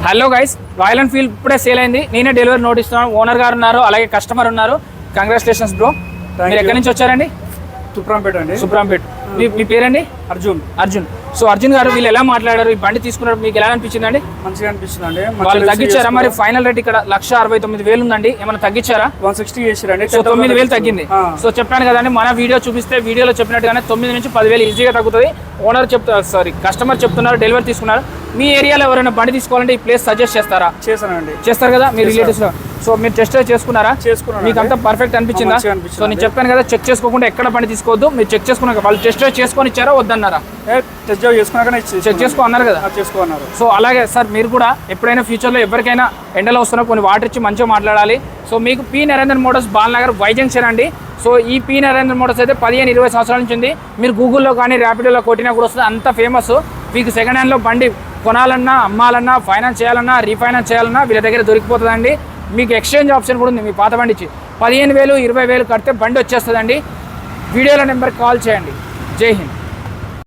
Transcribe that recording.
Hello guys, royal Enfield ఇప్పుడే sale అయింది. నేనే డెలివరీ నోట్ ఇస్తున్నాను. ఓనర్ గారు ఉన్నారు, అలాగే కస్టమర్ ఉన్నారు. Congratulations bro. మీరు ఎక్కడి నుంచి వచ్చారండి? సుప్రాంపేట అండి. సుప్రాంపేట. మీ పేరండి? అర్జున్. సో అర్జున్ గారు, వీళ్ళు ఎలా మాట్లాడారు, ఈ బండి తీసుకున్నారు, మీకు ఎలా అనిపించిందండి? మంచిగా అనిపిస్తుంది అండి. వాళ్ళు తగ్గించారా? మరి ఫైనల్ రేట్ ఇక్కడ 1,69,000 ఉందండి. ఏమైనా తగ్గించారా? 160 చేసారండి. సో 9,000 తగ్గింది. సో చెప్పాను కదండి, మన వీడియో చూపిస్తే వీడియోలో చెప్పినట్టుగానే 9 నుంచి 10,000 ఈజీగా తగ్గుతుంది. ఓనర్ కస్టమర్ చెప్తున్నారు, డెలివరీ తీసుకున్నారు. మీ ఏరియాలో ఎవరైనా బండి తీసుకోవాలంటే ఈ ప్లేస్ సజెస్ట్ చేస్తారా? చేస్తానండి. చేస్తారు కదా మీ రిలేటివ్స్ లో. సో మీరు టెస్ట్ చేసుకున్నారా? మీకు అంతా పర్ఫెక్ట్ అనిపించిందా? సో నేను చెప్పాను కదా, చెక్ చేసుకోకుండా ఎక్కడ బండి తీసుకోవద్దు. మీరు చెక్ చేసుకున్నాక వాళ్ళు టెస్ట్ చేసుకొని ఇచ్చారా వద్దన్నారా? టెస్ట్ చేసుకున్నాకనే చెక్ చేసుకో అన్నారు కదా. చేసుకున్నారు. సో అలాగే సార్, మీరు కూడా ఎప్పుడైనా ఫ్యూచర్లో ఎవరికైనా ఎండలో వస్తున్నా కొన్ని వాటర్ ఇచ్చి మంచిగా మాట్లాడాలి. సో మీకు P Narendra Motors Balanagar Y junction అండి. సో ఈ పి నరేంద్ర మోటార్స్ అయితే 15-20 సంవత్సరాల నుంచి ఉంది. మీరు గూగుల్లో కానీ ర్యాపిడోలో కొట్టినా కూడా వస్తుంది, అంత ఫేమస్. మీకు సెకండ్ హ్యాండ్లో బండి కొనాలన్నా, అమ్మాలన్నా, ఫైనాన్స్ చేయాలన్నా, రీఫైనాన్స్ చేయాలన్నా వీళ్ళ దగ్గర దొరికిపోతుందండి. మీకు ఎక్స్చేంజ్ ఆప్షన్ కూడా ఉంది. మీ పాత బండి ఇచ్చి 15,000, 20,000 కడితే బండి వచ్చేస్తుందండి. వీడియోలో నెంబర్కి కాల్ చేయండి. జై హింద్.